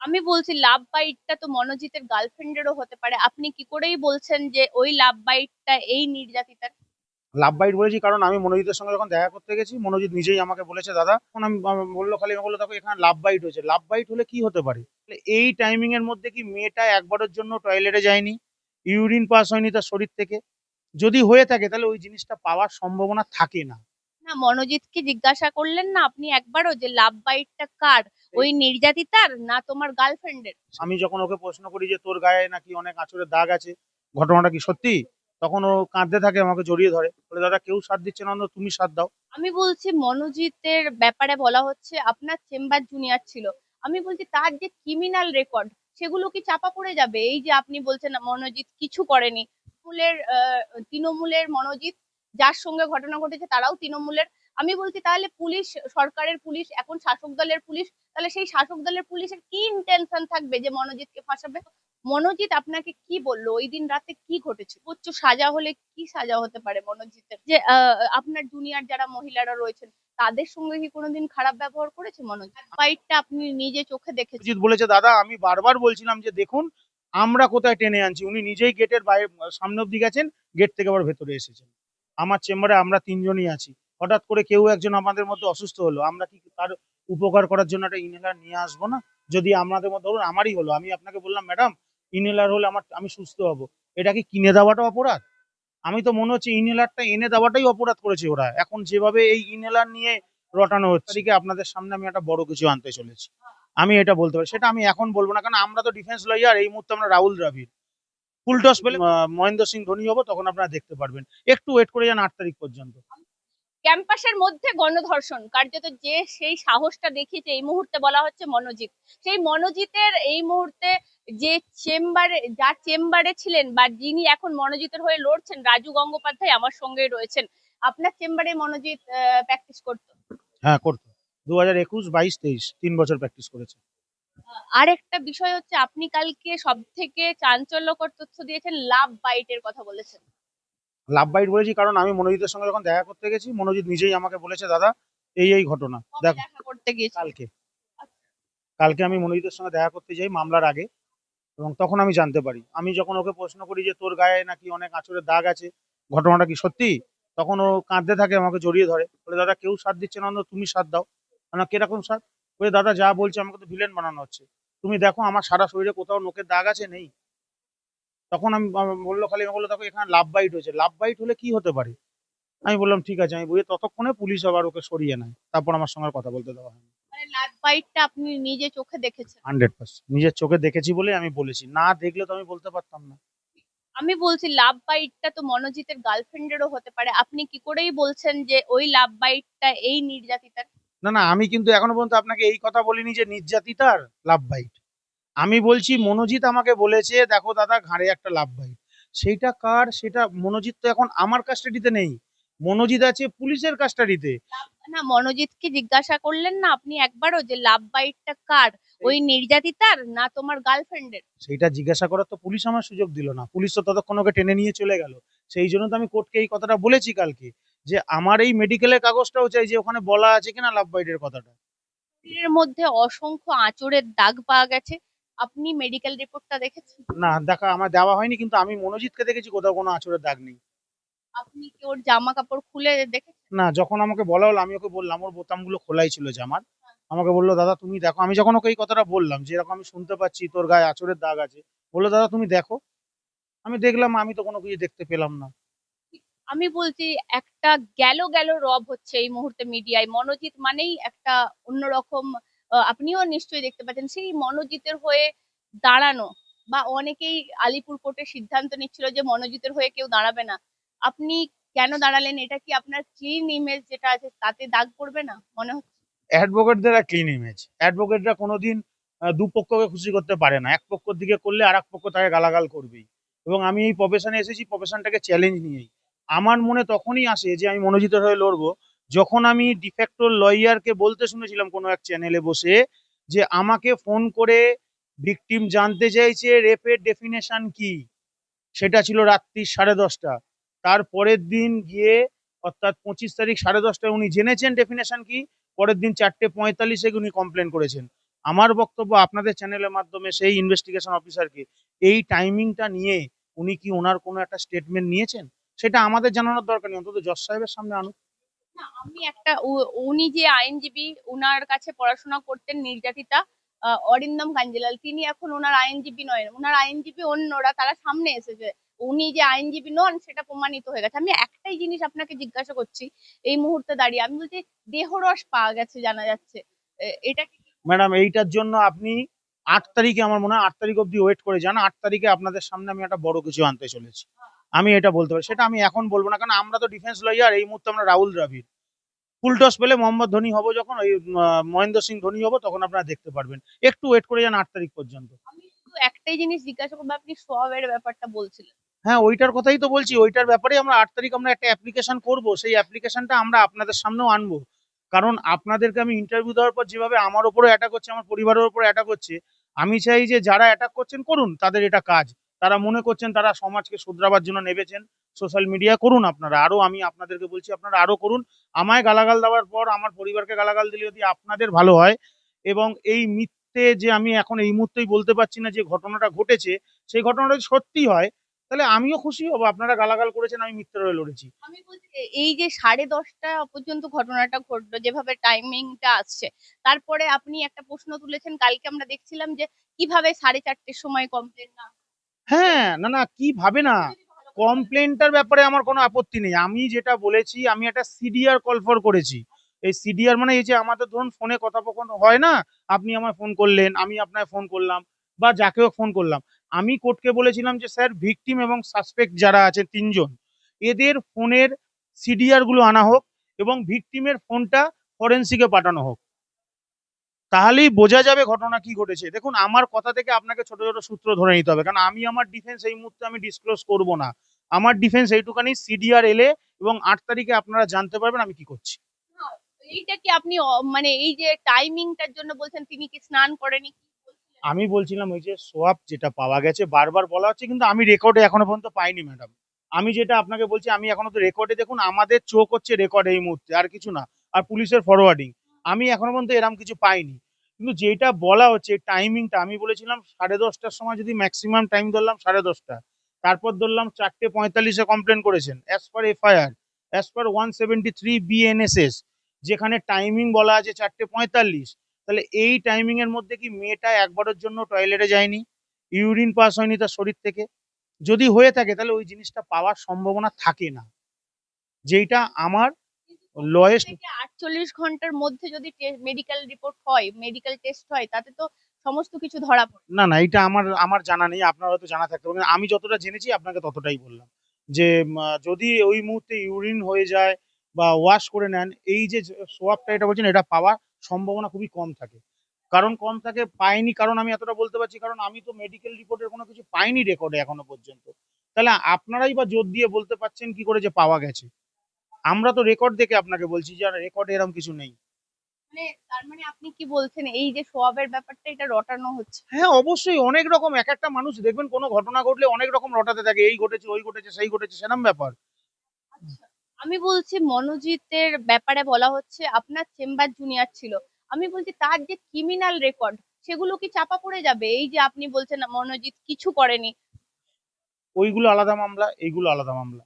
আমি বলছি লাভ বাইটটা তো মনোজিতের গার্লফ্রেন্ডেরও হতে পারে, আপনি কি করেই বলছেন যে ওই লাভ বাইটটা এই নির্যাতিতার? লাভ বাইট বলেছি কারণ আমি মনোজিতের সঙ্গে যখন দেখা করতে গেছি মনোজিৎ নিজেই আমাকে বলেছে দাদা, তখন আমি বললো খালি বললো দেখো এখানে লাভ বাইট হয়েছে। লাভ বাইট হলে কি হতে পারে? তাহলে এই টাইমিং এর মধ্যে কি মেয়েটা একবারের জন্য টয়লেটে যায়নি, ইউরিন পাস হয়নি তার শরীর থেকে? যদি হয়ে থাকে তাহলে ওই জিনিসটা পাওয়ার সম্ভাবনা থাকে না। না, মনোজিৎকে জিজ্ঞাসা করলেন না আপনি একবারও যে লাভ বাইটটা কার, ওই নির্যাতিতার না তোমার গার্লফ্রেন্ডের? আমি যখন ওকে প্রশ্ন করি যে তোর গায়ে নাকি অনেক আঁচড়ের দাগ আছে, ঘটনাটা কি সত্যি? তখন ও কাঁদতে থাকে, আমাকে জড়িয়ে ধরে, বলে দাদা কেউ সাথ দিচ্ছে না, অন্তত তুমি সাথ দাও। আমি বলছি মনোজিতের ব্যাপারে বলা হচ্ছে আপনার চেম্বার জুনিয়র ছিল। আমি বলছি তার যে ক্রিমিনাল রেকর্ড, সেগুলো কি চাপা পড়ে যাবে? এই যে আপনি বলছেন না মনোজিৎ কিছু করেনি, তৃণমূলের মনোজিৎ, যার সঙ্গে ঘটনা ঘটেছে তারাও তৃণমূলের। আমি বলছি তাহলে পুলিশ, সরকারের পুলিশ, এখন শাসক দলের পুলিশ, তাহলে সেই শাসক দলের পুলিশের কি ইন্টেনশন থাকবে যে মনোজিৎকে ফাঁসাবে? মনোজিৎ আপনাকে কি বললো ওই দিন রাতে, কি ঘটেছে? উচ্চ সাজা হলে কি সাজা হতে পারে মনোজিতের? যে আপনার জুনিয়র যারা মহিলারা রয়েছেন তাদের সঙ্গে কি কোনোদিন খারাপ ব্যবহার করেছে মনোজিৎ? ফাইটটা আপনি নিজে চোখে দেখেছেন। অজিত বলেছে দাদা, আমি বারবার বলছিলাম যে দেখুন আমরা কোথায় টেনে আনছি, উনি নিজেই গেটের বাইরে সামনে অব্দি গেছেন, গেট থেকে আবার ভেতরে এসেছেন। আমার চেম্বারে আমরা তিনজনই আছি, হঠাৎ করে কেউ একজন আমাদের মধ্যে অসুস্থ হলো, আমরা কি তার উপকার করার জন্য একটা ইনহেলার নিয়ে আসবো না? যদি আমাদের মধ্যে, ধরুন আমারই হলো, আমি আপনাকে বললাম ম্যাডাম ইনহেলার হলে আমি সুস্থ হব, এটা কি কিনে দেওয়াটা অপরাধ? আমি তো মনে হচ্ছে ইনহেলারটা এনে দেওয়াটাই অপরাধ করেছে ওরা, এখন যেভাবে এই ইনহেলার নিয়ে রটানো হচ্ছে। এদিকে আপনাদের সামনে আমি একটা বড় কিছু আনতে চলেছি, আমি এটা বলতে পারি, সেটা আমি এখন বলবো না, কারণ আমরা তো ডিফেন্স লয়ার, এই মুহূর্তে আমরা রাহুল দ্রাবিড়। ফুল টস পেলে মহেন্দ্র সিং ধোনি হবো, তখন আপনারা দেখতে পারবেন। একটু ওয়েট করে যান 8 তারিখ পর্যন্ত। ক্যাম্পাসের মধ্যে গণধর্ষণ কার্যত যে সেই সাহসটা দেখিয়েছে এই মুহূর্তে বলা হচ্ছে মনোজিৎ। সেই মনোজিতের এই মুহূর্তে যে চেম্বারে, যার চেম্বারে ছিলেন বা যিনি এখন মনোজিতের হয়ে লড়ছেন, রাজু গঙ্গোপাধ্যায় আমার সঙ্গে রয়েছেন। আপনার চেম্বারে মনোজিৎ প্র্যাকটিস করতো? হ্যাঁ করতো, 2021, 22, 23 3 বছর প্র্যাকটিস করেছে। আর একটা বিষয় হচ্ছে আপনি কালকে সব থেকে চাঞ্চল্যকর তথ্য দিয়েছেন, লাভ বাইটের কথা বলেছেন। লাভ বাইট বলেছি কারণ আমি মনোজিতের সঙ্গে যখন দেখা করতে গেছি মনোজিৎ নিজেই আমাকে বলেছে দাদা এই ঘটনা কবে দেখ। দেখা করতে গিয়েছেন? কালকে, কালকে আমি মনোজিতের সঙ্গে দেখা করতে যাই মামলার আগে, এবং তখন আমি জানতে পারি। আমি যখন ওকে প্রশ্ন করি যে তোর গায়ে নাকি অনেক আঁচড়ের দাগ আছে, ঘটনাটা কি সত্যি? তখন ও কাঁদতে থাকে, আমাকে জড়িয়ে ধরে, বলে দাদা কেউ সাথ দিচ্ছে না, অন্তত তুমি সাথ দাও। না কিরকম সাথ? বলে দাদা যা বলছে আমাকে তো ভিলেন বানানো হচ্ছে, তুমি দেখো আমার সারা শরীরে কোথাও নোকের দাগ আছে, নেই। তখন বললো খালি বললো দেখো এখানে লাভ বাইট হয়েছে। লাভ বাইট হলে কি হতে পারে? আমি বললাম ঠিক আছে, আমি বুঝে ততক্ষণে পুলিশ আবার ওকে সরিয়ে নেয়, তারপর আমার সঙ্গে আর কথা বলতে দেওয়া হয়নি। মানে লাভ বাইটটা আপনি নিজে চোখে দেখেছেন? 100% নিজের চোখে দেখেছি বলে আমি বলেছি, না দেখলে তো আমি বলতে পারতাম না। আমি বলছি লাভ বাইটটা তো মনোজিতের গার্লফ্রেন্ডেরও হতে পারে, আপনি কি করেই বলছেন যে ওই লাভ বাইটটা এই নির্যাতিতার? না না, আমি কিন্তু এখনো পর্যন্ত আপনাকে এই কথা বলিনি যে নির্যাতিতার লাভ বাইট। আমি বলছি মনোজিৎ আমাকে বলেছে দেখো দাদা ঘাড়ে একটা লাভ বাইট, সেইটা কার, সেটা মনোজিৎ তো এখন আমার কাস্টাডিতে নেই, মনোজিৎ আছে পুলিশের কাস্টাডিতে। না, মনোজিৎকে জিজ্ঞাসা করলেন না আপনি একবারও যে লাভ বাইটটা কার, ওই নির্যাতিতার না তোমার গার্লফ্রেন্ডের? সেইটা জিজ্ঞাসা করার তো পুলিশ আমার সুযোগ দিল না, পুলিশ তো ততক্ষণ ওকে টেনে নিয়ে চলে গেল। সেই জন্য তো আমি কোর্টকে এই কথাটা বলেছি কালকে, যে আমার এই মেডিকেলের কাগজটাও চাই, যে ওখানে বলা আছে কিনা লাভ বাইটের কথাটা। শরীরের মধ্যে অসংখ্য আঁচড়ের দাগ পাওয়া গেছে, আপনি মেডিকেল রিপোর্টটা দেখেছেন? না দেখা আমার দেওয়া হয়নি, কিন্তু আমি মনোজিৎকে দেখেছি কোথাও কোনো আঁচড়ের দাগ নেই। আপনি কি ওর জামা কাপড় খুলে দেখেছেন? না, যখন আমাকে বলা হলো আমি ওকে বললাম, ওর বোতামগুলো খোলাই ছিল জামার, আমাকে বললো দাদা তুমি দেখো। আমি যখন ওকে এই কথাটা বললাম যে এরকম আমি শুনতে পাচ্ছি তোর গায়ে আঁচড়ের দাগ আছে, বললো দাদা তুমি দেখো। আমি দেখলাম, আমি তো কোনো কিছু দেখতে পেলাম না। আমি বলছি একটা গেল গেল রব হচ্ছে এই মুহূর্তে মিডিয়ায়, মনোজিৎ মানেই একটা অন্যরকম। আপনিও নিশ্চয়ই দেখতে পাচ্ছেন সেই মনোজিতের হয়ে দাঁড়ানো, বা অনেকেই আলিপুর কোর্টে সিদ্ধান্ত নিচ্ছিল যে মনোজিতের হয়ে কেউ দাঁড়াবে না। আপনি কেন দাঁড়ালেন? এটা কি আপনার ক্লিন ইমেজ যেটা আছে তাতে দাগ পড়বে না মনে হচ্ছে? অ্যাডভোকেটদের আর ক্লিন ইমেজ, অ্যাডভোকেটরা কোনোদিন দুপক্ষকে খুশি করতে পারে না, এক পক্ষের দিকে করলে আর এক পক্ষ তাকে গালাগাল করবেই। এবং আমি এই প্রফেশনে এসেছি প্রফেশনটাকে চ্যালেঞ্জ নিয়েই। আমার মনে তখনই আসে যে আমি মনোজিতের হয়ে লড়বো, যখন আমি ডিফেক্টর লয়ারকে বলতে শুনেছিলাম কোনো এক চ্যানেলে বসে, যে আমাকে ফোন করে ভিকটিম জানতে চাইছে রেপের ডেফিনেশন কি। সেটা ছিল রাত্রি 10:30। তার পরের দিন গিয়ে, অর্থাৎ 25 তারিখ 10:30টায় উনি জেনেছেন ডেফিনেশন কি, পরের দিন 4:45-এ উনি কমপ্লেন করেছেন। আমার বক্তব্য আপনাদের চ্যানেলের মাধ্যমে সেই ইনভেস্টিগেশন অফিসারকে এই টাইমিংটা নিয়ে উনি কি ওনার কোনো একটা স্টেটমেন্ট নিয়েছেন সেটা আমাদের জানানোর দরকার নেই, অন্তত জজ সাহেবের সামনে আনুন। না, আমি একটা উনি যে আইনজীবী, উনার কাছে পড়াশোনা করতেন নির্যাতিতা অরিন্দম কাঞ্জিলাল, তিনি এখন ওনার আইনজীবী নয়, ওনার আইনজীবী অন্যরা, তারা সামনে এসেছে। উনি যে আইনজীবী নন সেটা প্রমাণিত হয়ে গেছে। আমি একটাই জিনিস আপনাকে জিজ্ঞাসা করছি এই মুহূর্তে দাঁড়িয়ে, আমি বলছি দেহরস পাওয়া গেছে জানা যাচ্ছে, এটা কি? ম্যাডাম এইটার জন্য আপনি 8 তারিখে, আমার মনে হয় 8 তারিখ অব্দি ওয়েট করে যান। 8 তারিখে আপনাদের সামনে আমি একটা বড় কিছু আনতে চলেছি, আমি এটা বলতে পারি। সেটা আমি এখন বলবো না, কারণ আমরা তো ডিফেন্স লয়ার, এই মুহূর্তে আমরা রাহুল দ্রাবিড়। ফুল টস পেলে মোহাম্মদ ধোনি হবো, যখন ওই মহেন্দ্র সিং ধোনি হবো, তখন আপনারা দেখতে পারবেন। একটু ওয়েট করে যান 8 তারিখ পর্যন্ত। আমি শুধু একটাই জিনিস জিজ্ঞাসা করবো, আপনি সোয়াবের ব্যাপারটা বলছিলেন। হ্যাঁ, ওইটার কথাই তো বলছি, ওইটার ব্যাপারে আমরা 8 তারিখ আমরা একটা অ্যাপ্লিকেশন করব, সেই অ্যাপ্লিকেশনটা আমরা আপনাদের সামনেও আনবো। কারণ আপনাদেরকে আমি ইন্টারভিউ দেওয়ার পর যেভাবে আমার উপরে অ্যাটাক হচ্ছে, আমার পরিবারের উপরে অ্যাটাক হচ্ছে, আমি চাই যে যারা অ্যাটাক করছেন করুন, তাদের এটা কাজ। তারা মনে করছেন তারা সমাজকে শুধরাবার জন্য নেমেছেন, সোশ্যাল মিডিয়া করুন আপনারা আরো, আমি আপনাদেরকে বলছি আপনারা আরো করুন। আমায় গালাগাল দেওয়ার পর আমার পরিবারকে গালাগাল দিলে যদি আপনাদের ভালো হয়, এবং এই মিথ্যে যে আমি এখন এই মুহূর্তেই বলতে পারছি না যে ঘটনাটা ঘটেছে, সেই ঘটনাটা যদি সত্যি হয় তাহলে আমিও খুশি হব। আপনারা গালাগাল করেছেন, আমি মিথ্যে হয়ে লড়েছি। আমি বলছি যে এই যে 10:30 পর্যন্ত ঘটনাটা ঘটলো, যেভাবে টাইমিংটা আসছে, তারপরে আপনি একটা প্রশ্ন তুলেছেন কালকে আমরা দেখছিলাম যে কিভাবে 4:30টার সময় কমপ্লেন না। হ্যাঁ, না না, কি ভাবে না, কমপ্লেনটার ব্যাপারে আমার কোনো আপত্তি নেই। আমি যেটা বলেছি, আমি একটা সিডিআর কল ফর করেছি। এই সিডিআর মানে এই যে আমাদের ধরুন ফোনে কথোপকথন হয় না, আপনি আমায় ফোন করলেন, আমি আপনায় ফোন করলাম, বা যাকেও ফোন করলাম, আমি কোর্টকে বলেছিলাম যে স্যার, ভিকটিম এবং সাসপেক্ট যারা আছে 3 জন, এদের ফোনের সিডিআর গুলো আনা হোক এবং ভিকটিমের ফোনটা ফরেন্সিকে পাঠানো হোক, তাহলেই বোঝা যাবে ঘটনা কি ঘটেছে। দেখুন, আমার কথা থেকে আপনাকে ছোট ছোট সূত্র ধরে নিতে হবে, কারণ আমি আমার ডিফেন্স এই মুহূর্তে আমি ডিসক্লোজ করব না। আমার ডিফেন্স এইটুখানি, সিডিআর এলে এবং 8 তারিখে আপনারা জানতে পারবেন আমি কি করছি। না, এইটা কি আপনি মানে এই যে টাইমিংটার জন্য বলছেন, তিনি কি স্নান করেনি কি বলছিলেন? আমি বলছিলাম ওই যে সোয়াব যেটা পাওয়া গেছে, বারবার বলা হচ্ছে, কিন্তু আমি রেকর্ডে এখনো পর্যন্ত পাইনি ম্যাডাম। আমি যেটা আপনাকে বলছি, আমি এখনো তো রেকর্ডে, দেখুন আমাদের চোখ হচ্ছে রেকর্ড এই মুহূর্তে, আর কিছু না। আর পুলিশের ফরওয়ার্ডিং, আমি এখনো পর্যন্ত এরকম কিছু পাইনি। কিন্তু যেটা বলা হচ্ছে টাইমিংটা, আমি বলেছিলাম 10:30টার সময়, যদি ম্যাক্সিমাম টাইম ধরলাম 10:30, তারপর ধরলাম 4:45-এ কমপ্লেন করেছেন as per FIR, as per 173 BNSS, যেখানে টাইমিং বলা আছে 4:45। তাহলে এই টাইমিং এর মধ্যে কি মেয়েটা একবারের জন্য টয়লেটে যায়নি, ইউরিন পাস হয়নি তার শরীর থেকে? যদি হয়ে থাকে তাহলে ওই জিনিসটা পাওয়ার সম্ভাবনা থাকে না, যেটা আমার কিন্তু লয়েস্ট। থেকে 48 ঘন্টার মধ্যে যদি মেডিকেল রিপোর্ট হয়, মেডিকেল টেস্ট হয়, তাতে তো সমস্ত কিছু ধরা পড়ে। না না, এটা আমার আমার জানা নেই, আপনার হয়তো জানা থাকতে পারে। আমি যতটা জেনেছি আপনাকে ততটাই বললাম, যে যদি ওই মুহূর্তে ইউরিন হয়ে যায় বা ওয়াশ করে নেন, এই যে সোয়াবটা এটা বলছেন, এটা পাওয়ার সম্ভাবনা খুবই কম থাকে। কারণ কম থাকে, পাইনি, কারণ আমি এতটা বলতে পারছি, কারণ আমি তো মেডিকেল রিপোর্টের কোনো কিছু পাইনি রেকর্ডে এখনো পর্যন্ত। তাহলে আপনারাই বা জোর দিয়ে বলতে পারছেন কি করে যে পাওয়া গেছে? আমরা তো রেকর্ড দেখে আপনাকে বলছি যে রেকর্ডে এরকম কিছু নেই। মানে তার মানে আপনি কি বলছেন এই যে সোয়াবের ব্যাপারটা এটা রটানো হচ্ছে? হ্যাঁ, অবশ্যই অনেক রকম, এক একটা মানুষ দেখবেন কোনো ঘটনা ঘটলে অনেক রকম রটাতে থাকে, এই ঘটেছে, ওই ঘটেছে, সেই ঘটেছে, সেরকম ব্যাপার। আচ্ছা, আমি বলছি মনোজিতের ব্যাপারে বলা হচ্ছে আপনার চেম্বার জুনিয়র ছিল। আমি বলছি তার যে ক্রিমিনাল রেকর্ড, সেগুলো কি চাপা পড়ে যাবে? এই যে আপনি বলছেন না, মনোজিৎ কিছু করেনি। ওইগুলো আলাদা মামলা, এইগুলো আলাদা মামলা।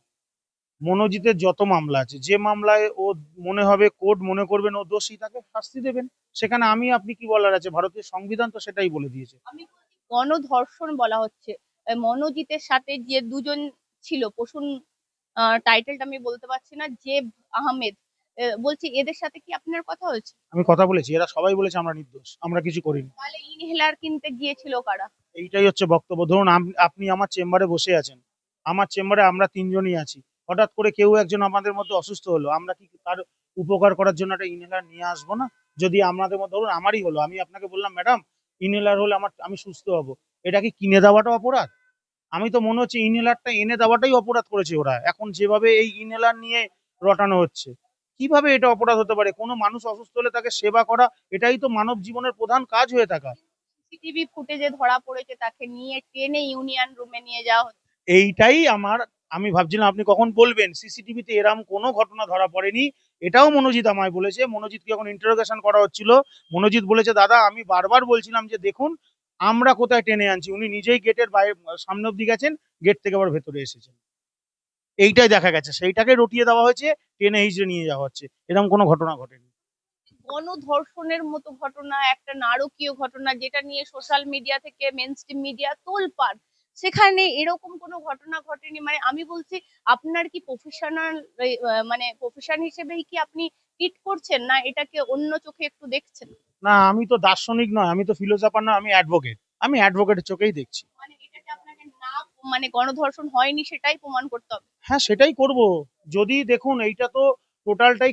মনোজিতের যত মামলা আছে, যে মামলায় ও মনে হবে, কোর্ট মনে করবেন ও দোষী, তাকে শাস্তি দেবেন। সেখানে আমি আপনি কি বলার আছে? ভারতীয় সংবিধান তো সেটাই বলে দিয়েছে। আমি বলছি গণধর্ষণ বলা হচ্ছে। মনোজিতের সাথে যে দুজন ছিল, পশুন টাইটেলটা আমি বলতে পারছি না, জেব আহমেদ, বলছি এদের সাথে কি আপনার কথা হয়েছে? আমি কথা বলেছি, এরা সবাই বলেছে আমরা নির্দোষ, আমরা কিছু করিনি। তাহলে ইনহেলার কিনতে গিয়েছিল কারা? এইটাই হচ্ছে বক্তব্য। ধরুন আপনি আমার চেম্বারে বসে আছেন, আমার চেম্বারে আমরা 3জনই আছি, হঠাৎ করে কেউ একজন আমাদের মধ্যে অসুস্থ হলো, আমরা কি তার উপকার করার জন্য একটা ইনহেলার নিয়ে আসবো না? যদি আমাদের মধ্যে, ধরুন আমারই হলো, আমি আপনাকে বললাম ম্যাডাম ইনহেলার হলে আমি সুস্থ হব, এটা কি কিনে দেওয়াটা অপরাধ? আমি তো মনে হচ্ছে ইনহেলারটা এনে দেওয়াটাই অপরাধ করেছে ওরা, এখন যেভাবে এই ইনহেলার নিয়ে রটানো হচ্ছে। কিভাবে এটা অপরাধ হতে পারে? কোনো মানুষ অসুস্থ হলে তাকে সেবা করা, এটাই তো মানব জীবনের প্রধান কাজ হয়ে থাকা। সিসিটিভি ফুটেজে ধরা পড়েছে, তাকে নিয়ে টেনে ইউনিয়ন রুমে নিয়ে যাওয়া হচ্ছে। এইটাই আমার, আমি ভাবছিলাম আপনি কখন বলবেন, সিসিটিভিতে এরম কোনো ঘটনা ধরা পড়েনি এটাও মনোজিৎ আমায় বলেছে। মনোজিৎকে যখন ইন্টারোগেশন করা হচ্ছিল, মনোজিৎ বলেছে, দাদা আমি বারবার বলছিলাম যে দেখুন আমরা কোথায় টেনে আনছি। উনি নিজেই গেটের বাইরে সামনে অব্দি গেছেন, গেট থেকে আবার ভেতরে এসেছেন। এইটাই দেখা গেছে, সেইটাকে রটিয়ে দেওয়া হয়েছে, টেনে হিজড়ে নিয়ে যাওয়া হচ্ছে। এরকম কোনো ঘটনা ঘটেনি। গণধর্ষণের মতো ঘটনা, একটা নারকীয় ঘটনা যেটা নিয়ে সোশ্যাল মিডিয়া থেকে মেনস্ট্রিম মিডিয়া তোলপাড়, সেখানে এরকম কোনো ঘটনা ঘটেনি। মানে আমি বলছি, আপনার কি প্রফেশনাল, মানে প্রফেশন হিসেবেই কি আপনি ট্রিট করছেন, না এটাকে অন্য চোখে একটু দেখছেন? না, আমি তো দার্শনিক নয়, আমি তো ফিলোসফার নয়, আমি অ্যাডভোকেট। আমি অ্যাডভোকেটের চোখেই দেখছি। মানে এটাকে আপনাকে না, মানে গণধর্ষণ হয়নি সেটাই প্রমাণ করতে হবে? হ্যাঁ, সেটাই করব। যদি দেখুন এইটা তো টোটালটাই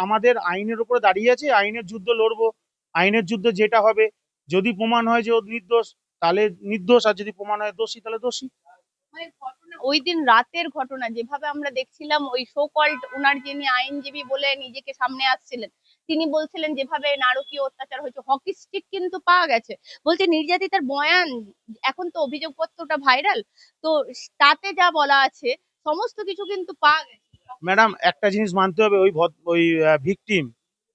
আমাদের আইনের উপরে দাঁড়িয়ে আছে, আইনের যুদ্ধ লড়বো। আইনের যুদ্ধে যেটা হবে, যদি প্রমাণ হয় যে ও নির্দোষ তাহলে নির্দোষ, আর যদি প্রমাণ হয় দোষী তাহলে দোষী। মানে ঘটনা, ওই দিন রাতের ঘটনা যেভাবে আমরা দেখছিলাম, ওই সো কল্ড উনার যিনি আইনজীবী বলে নিজেকে সামনে আসছিলেন, তিনি বলছিলেন যেভাবে নারকীয় অত্যাচার হয়েছে, হকি স্টিক কিন্তু পাওয়া গেছে। বলছে নির্যাতিতার বয়ান, এখন তো অভিযোগপত্রটা ভাইরাল, তো তাতে যা বলা আছে সমস্ত কিছু কিন্তু পাওয়া গেছে। ম্যাডাম, একটা জিনিস মানতে হবে, ওই ভিকটিম,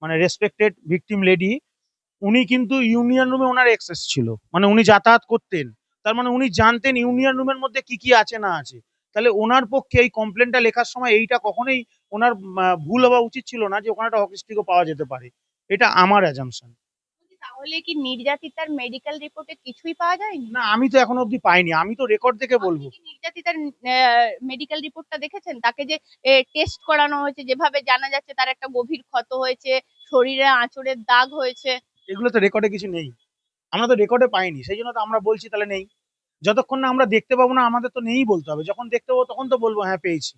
মানে রেসপেক্টেড ভিকটিম লেডি, উনি কিন্তু ইউনিয়ন রুমে ওনার অ্যাক্সেস ছিল, মানে উনি যাতায়াত করতেন। তার মানে উনি জানতেন ইউনিয়ন রুমের মধ্যে কি কি আছে না আছে। তাহলে ওনার পক্ষে এই কমপ্লেনটা লেখার সময় এইটা কখনোই ওনার ভুল হওয়া উচিত ছিল না যে ওখানে একটা হকি স্টিকও পাওয়া যেতে পারে। এটা আমার অ্যাজাম্পশন। তাহলে কি নির্যাতিতার মেডিকেল রিপোর্টে কিছুই পাওয়া যায়নি? না, আমি তো এখনো অব্দি পাইনি, আমি তো রেকর্ড দেখে আপনি বলবো। কি নির্যাতিতার মেডিকেল রিপোর্টটা দেখেছেন? তাকে যে টেস্ট করানো হয়েছে, যেভাবে জানা যাচ্ছে তার একটা গভীর ক্ষত হয়েছে, শরীরে আঁচড়ের দাগ হয়েছে। এগুলো তো রেকর্ডে কিছু নেই, আমরা তো রেকর্ডে পাইনি, সেই জন্য তো আমরা বলছি তাহলে নেই। যতক্ষণ না আমরা দেখতে পাবো না, আমাদের তো নেই বলতে হবে। যখন দেখতে পাবো তখন তো বলবো হ্যাঁ পেয়েছি।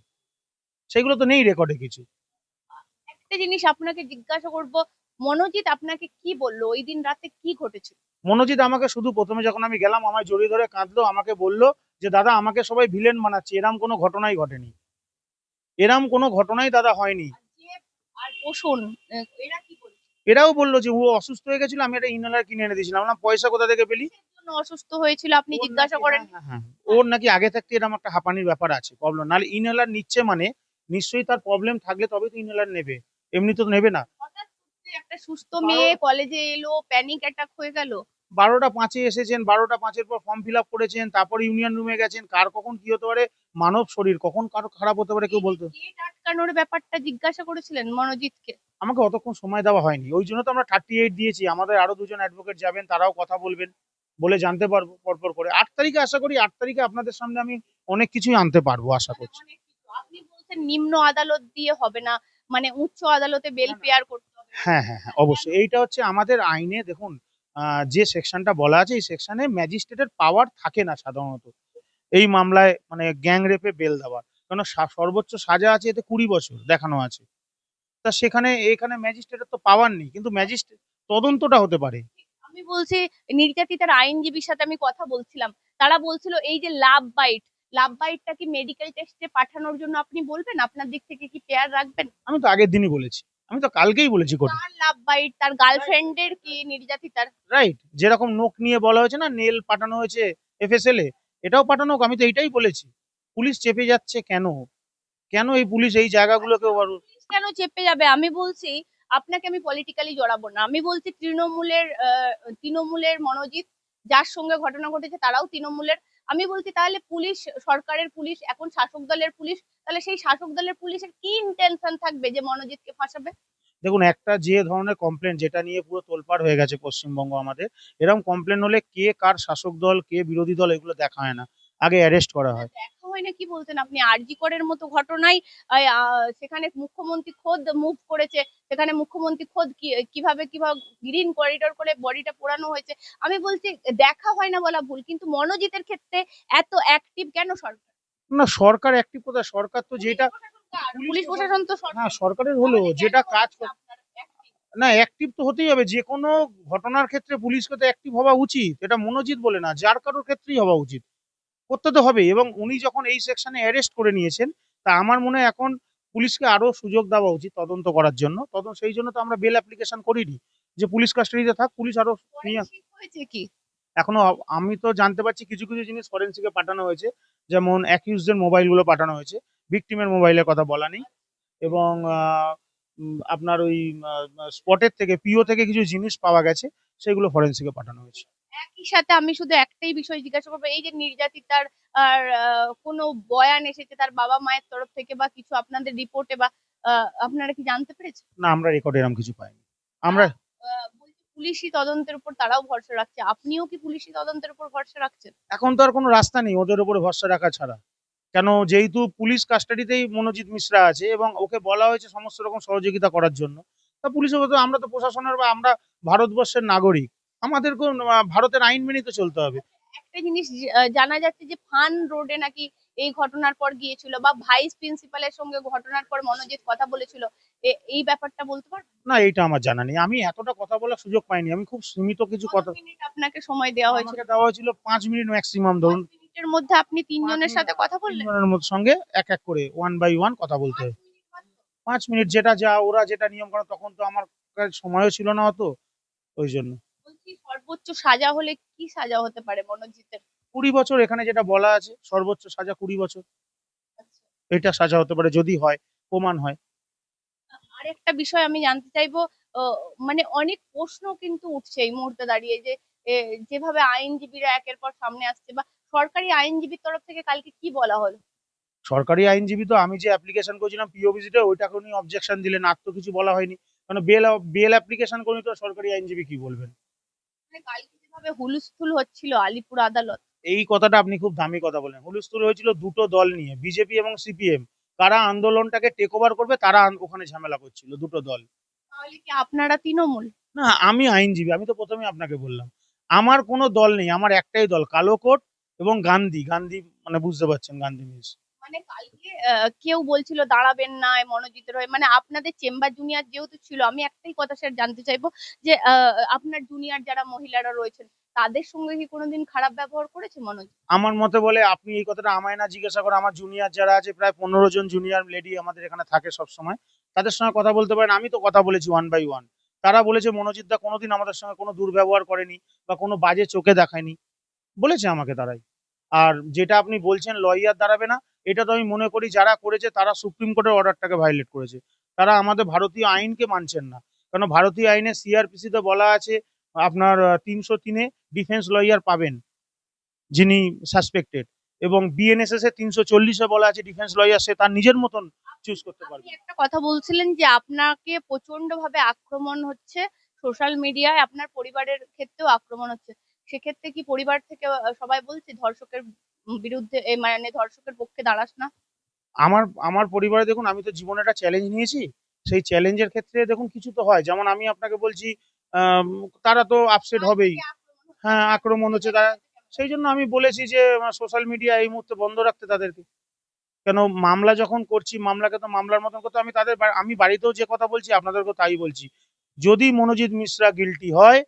সেগুলো তো নেই রেকর্ডে কিছু। একটা জিনিস আপনাকে জিজ্ঞাসা করব, মনোজিৎ আপনাকে কি বললো ওই দিন রাতে, কি ঘটেছিল? মনোজিৎ আমাকে শুধু প্রথমে যখন আমি গেলাম আমায় জড়িয়ে ধরে কাঁদলো, আমাকে বললো যে দাদা আমাকে সবাই ভিলেন বানাচ্ছে, এরম কোনো ঘটনাই ঘটেনি, এরম কোনো ঘটনাই দাদা হয়নি। আর যে, আর বসুন, এরা কি বলছে? এরাও বললো যে ও অসুস্থ হয়ে গেছিল, আমি একটা ইনহেলার কিনে এনে দিয়েছিলাম। আমরা পয়সা কোথা থেকে পেলি? কিসের জন্য অসুস্থ হয়েছিল আপনি ওর জিজ্ঞাসা নাকি, করেন? হ্যাঁ হ্যাঁ হ্যাঁ, ওর নাকি আগে থাকতে এরকম একটা হাঁপানির ব্যাপার আছে, প্রবলেম। নাহলে ইনহেলার নিচ্ছে মানে নিশ্চয়ই তার প্রবলেম থাকলে তবে তো ইনহেলার নেবে, এমনি তো নেবে না। হঠাৎ করে একটা সুস্থ মেয়ে কলেজে এলো, প্যানিক অ্যাটাক হয়ে গেল। 12টা 5-এ এসেছেন, 12টা 5-এর পর ফর্ম ফিল আপ করেছেন, তারপর ইউনিয়ন রুমে গেছেন। কার কখন কি হতে পারে, মানব শরীর কখন কারো খারাপ হতে পারে কেউ বলতে। গেট আটকানোর ব্যাপারটা জিজ্ঞাসা করেছিলেন মনোজিৎকে? আমাকে অতক্ষণ সময় দেওয়া হয়নি, ওই জন্য তো আমরা 38 দিয়েছি। আমাদের আরো দুজন অ্যাডভোকেট যাবেন, তারাও কথা বলবেন, বলে জানতে পারবো পরপর করে। 8 তারিখে আশা করি, 8 তারিখে আপনাদের সামনে আমি অনেক কিছুই আনতে পারবো আশা মানে করছি। অনেক কিছু আপনি বলছেন, নিম্ন আদালত দিয়ে হবে না, মানে উচ্চ আদালতে বেল না, না। পেয়ার করতে হবে? হ্যাঁ হ্যাঁ হ্যাঁ, কেন? অবশ্যই। এইটা হচ্ছে আমাদের আইনে দেখুন, যে সেকশনটা বলা আছে এই সেকশনে ম্যাজিস্ট্রেটের পাওয়ার থাকে না সাধারণত এই মামলায়, মানে গ্যাং রেপে বেল দেওয়ার। কারণ সর্বোচ্চ সাজা আছে এতে 20 বছর দেখানো আছে। তা সেখানে এখানে ম্যাজিস্ট্রেটের তো পাওয়ার নেই, কিন্তু ম্যাজিস্ট্রেট তদন্তটা হতে পারে। আমি বলছি, নির্যাতিতার আইনজীবীর সাথে আমি কথা বলছিলাম, তারা বলছিল এই যে লাভ বাইটটা কি মেডিকেল টেস্টে পাঠানোর জন্য আপনি বলবেন, আপনার দিক থেকে কি পেয়ার রাখবেন? আমি তো আগের দিনই বলেছি, আমি তো কালকেই বলেছি কোর্টে। তার লাভ বাইট, তার গার্লফ্রেন্ডের কি নির্যাতিতার? রাইট, যেরকম নোক নিয়ে বলা হয়েছে না, নেল পাঠানো হয়েছে এফএসএল এ, এটাও পাঠানো হোক। আমি তো এইটাই বলেছি। পুলিশ চেপে যাচ্ছে কেন? কেন এই পুলিশ এই জায়গাগুলোকে পুলিশ কেন চেপে যাবে? আমি বলছি, আপনাকে আমি পলিটিক্যালি জড়াবো না, আমি বলছি তৃণমূলের মনোজিৎ, যার সঙ্গে ঘটনা ঘটেছে তারাও তৃণমূলের। আমি বলছি তাহলে পুলিশ, সরকারের পুলিশ, এখন শাসক দলের পুলিশ, তাহলে সেই শাসক দলের পুলিশের কি ইন্টেনশন থাকবে যে মনোজিৎকে ফাঁসাবে? দেখুন, একটা যে ধরনের কমপ্লেন যেটা নিয়ে পুরো তোলপাড় হয়ে গেছে পশ্চিমবঙ্গ আমাদের, এরকম কমপ্লেন হলে কে কার শাসক দল কে বিরোধী দল এগুলো দেখা হয় না, আগে অ্যারেস্ট করা হয়। দেখা হয় না কি বলছেন আপনি? আরজি করের মতো ঘটনায় সেখানে মুখ্যমন্ত্রী খোদ মুভ করেছে, সেখানে মুখ্যমন্ত্রী খোদ কিভাবে কিভাবে গ্রিন করিডোর করে বডিটা পোড়ানো হয়েছে। আমি বলছি দেখা হয় না বলা ভুল, কিন্তু মনোজিতের ক্ষেত্রে এত অ্যাক্টিভ কেন সরকার? না, সরকার অ্যাক্টিভ কোথায়? সরকার তো পুলিশ যেটা, প্রশাসন কার? পুলিশ প্রশাসন তো না সরকার। সরকারের হলো তাহলে কেন যেটা কাজ হচ্ছে আপনার active? না, অ্যাক্টিভ তো হতেই হবে। যে কোনো ঘটনার ক্ষেত্রে পুলিশকে তো অ্যাক্টিভ হওয়া উচিত, এটা মনোজিৎ বলে না, যার কারোর ক্ষেত্রেই হওয়া উচিত, করতে তো হবে। এবং উনি যখন এই সেকশনে অ্যারেস্ট করে নিয়েছেন, তা আমার মনে হয় এখন পুলিশকে আরো সুযোগ দেওয়া উচিত তদন্ত করার জন্য। সেই জন্য তো আমরা বেল অ্যাপ্লিকেশন করিনি, যে পুলিশ কাস্টাডিতে থাক, পুলিশ আরো নিয়ে। ফরেনসিক হয়েছে কি? এখনো আমি তো জানতে পারছি কিছু কিছু জিনিস ফরেন্সিকে পাঠানো হয়েছে, যেমন অ্যাকিউজদের মোবাইলগুলো পাঠানো হয়েছে, ভিকটিমের মোবাইলের কথা বলা নেই। এবং আপনার ওই স্পটের থেকে পিও থেকে কিছু জিনিস পাওয়া গেছে, সেগুলো ফরেন্সিকে পাঠানো হয়েছে। একই সাথে আমি শুধু একটাই বিষয় জিজ্ঞাসা করবো, এই যে নির্যাতিতার আর কোনো বয়ান এসেছে তার বাবা মায়ের তরফ থেকে বা কিছু আপনাদের রিপোর্টে বা আপনারা কি জানতে পেরেছেন? না, আমরা রেকর্ড এরকম কিছু পাইনি। আমরা বলছি পুলিশি তদন্তের উপর তারাও ভরসা রাখছে, আপনিও কি পুলিশি তদন্তের উপর ভরসা রাখছেন? এখন তো আর কোনো রাস্তা নেই ওদের উপরে ভরসা রাখা ছাড়া। কেন, যেহেতু পুলিশ কাস্টাডিতেই মনোজিৎ মিশ্রা আছে এবং ওকে বলা হয়েছে সমস্ত রকম সহযোগিতা করার জন্য, তা পুলিশের তো, আমরা তো প্রশাসনের বা আমরা ভারতবর্ষের নাগরিক, আমাদেরকেও ভারতের আইন মেনেই তো চলতে হবে। একটা জিনিস জানা যাচ্ছে যে ফান রোডে নাকি এই ঘটনার পর গিয়েছিল বা ভাইস প্রিন্সিপালের সঙ্গে ঘটনার পর মনোজিৎ কথা বলেছিল, এই ব্যাপারটা বলতে পারবেন? না, এইটা আমার জানা নেই, আমি এতটা কথা বলার সুযোগ পাইনি, আমি খুব সীমিত কিছু কত কথা। মিনিট আপনাকে সময় দেওয়া হয়েছিল? আমাকে দেওয়া হয়েছিল 5 মিনিট ম্যাক্সিমাম, 5 ধরুন। মিনিটের মধ্যে আপনি তিনজনের সাথে কথা বললেন? তিনজনের মধ্যে সঙ্গে এক এক করে 1 by 1 কথা বলতে 5 হয়। মিনিট মাত্র? 5 মিনিট, যেটা যা ওরা যেটা নিয়ম করে, তখন তো আমার কাছে সময়ও ছিল না অত, ওই জন্য। বলছি সর্বোচ্চ সাজা হলে কি সাজা হতে পারে মনোজিতের? 20 বছর, এখানে যেটা বলা আছে সর্বোচ্চ সাজা 20 বছর, আচ্ছা, এটা সাজা হতে পারে যদি হয়, প্রমাণ হয়। আরেকটা বিষয় আমি জানতে চাইবো, মানে অনেক প্রশ্ন কিন্তু উঠছে এই মুহূর্তে দাঁড়িয়ে যে যেভাবে আইনজীবীরা একের পর সামনে আসছে বা সরকারি আইনজীবীর তরফ থেকে কালকে কি বলা হলো? সরকারি আইনজীবী তো, আমি যে অ্যাপ্লিকেশন করেছিলাম পিও ভিজিটে, ওইটাকে উনি অবজেকশন দিলেন, আর তো কিছু বলা হয়নি। কারণ বেল বেল অ্যাপ্লিকেশন করি, তো সরকারি আইনজীবী কি বলবেন? মানে কালকে যেভাবে হুলস্থুল হচ্ছিল আলিপুর আদালত, এই কথাটা আপনি খুব দামি কথা বলেন। হুলস্থুল হয়েছিল দুটো দল নিয়ে, বিজেপি এবং সিপিএম। কারা আন্দোলনটাকে টেক ওভার করবে, তারা ওখানে ঝামেলা করছিল, দুটো দল। তাহলে কি আপনারা তৃণমূল? না, আমি আইনজীবী, আমি তো প্রথমে আপনাকে বললাম আমার কোনো দল নেই, আমার একটাই দল, কালো কোট এবং গান্ধী। গান্ধী মানে বুঝতে পারছেন, গান্ধী মিউজ। মানে কালকে কেউ বলছিল দাঁড়াবেন না এই মনোজিতের হয়ে, মানে আপনাদের চেম্বার জুনিয়র যেহেতু ছিল, আমি একটাই কথা স্যার জানতে চাইবো যে আপনার জুনিয়র যারা মহিলারা রয়েছেন তাদের সঙ্গে কি কোনোদিন খারাপ ব্যবহার করেছে মনোজিৎ? আমার মতে বলে, আপনি এই কথাটা আমায় না জিজ্ঞাসা করে আমার জুনিয়র যারা আছে, প্রায় 15 জন জুনিয়র লেডি আমাদের এখানে থাকে সব সময়, তাদের সঙ্গে কথা বলতে পারেন। আমি তো কথা বলেছি 1 by 1। তারা বলেছে মনোজিৎ দা কোনোদিন আমাদের সঙ্গে কোনো দুর্ব্যবহার করেনি বা কোনো বাজে চোখে দেখায়নি, বলেছে আমাকে তারাই। আর যেটা আপনি বলছেন লয়ার দাঁড়াবে না, এটা তো আমি মনে করি যারা করেছে তারা সুপ্রিম কোর্টের অর্ডারটাকে ভায়োলেট করেছে। তারা আমাদের ভারতীয় আইনকে মানছেন না। কারণ ভারতীয় আইনে সিআরপিসি তে বলা আছে আপনার 303-এ ডিফেন্স লয়ার পাবেন যিনি সাসপেক্টেড, এবং বিএনএসএস এ 340-এ বলা আছে ডিফেন্স লয়ার সে তার নিজের মতন চুজ করতে আপনি পারবে। একটা কথা বলছিলেন যে আপনাকে প্রচন্ড ভাবে আক্রমণ হচ্ছে সোশ্যাল মিডিয়ায়, আপনার পরিবারের ক্ষেত্রেও আক্রমণ হচ্ছে, সেক্ষেত্রে কি পরিবার থেকে সবাই বলছে ধর্ষকের বিরুদ্ধে মানে ধর্ষকের পক্ষে দাঁড়াস না? আমার আমার পরিবারে দেখুন, আমি তো জীবনে একটা চ্যালেঞ্জ নিয়েছি, সেই চ্যালেঞ্জের ক্ষেত্রে দেখুন কিছু তো হয়, যেমন আমি আপনাকে বলছি, আম, তারা তো আপসেট কাল হবেই। থেকে আক্রমণ হচ্ছে, হ্যাঁ, আপনার আক্রমণ পক্ষ হচ্ছে থেকে তারা, দেখা কেমন? সেই জন্য আমি বলেছি যে সোশ্যাল মিডিয়া এই মুহূর্তে বন্ধ রাখতে তাদেরকে। কেন, মামলা যখন করছি, মামলাকে তো মামলার মতন করতে, আমি তাদের আমি বাড়িতেও যে কথা বলছি আপনাদেরকেও তাই বলছি, যদি মনোজিৎ মিশ্রা গিলটি হয়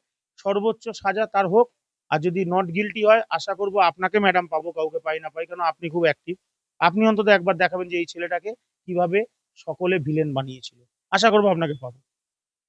সর্বোচ্চ সাজা তার হোক, আর যদি নট গিলটি হয় আশা করব আপনাকে ম্যাডাম পাবো, কাউকে পাই না পাই, কেন আপনি খুব অ্যাক্টিভ। আপনি অন্তত একবার দেখাবেন যে এই ছেলেটাকে কিভাবে সকলে ভিলেন বানিয়েছিল, আশা করবো আপনাকে পাবো।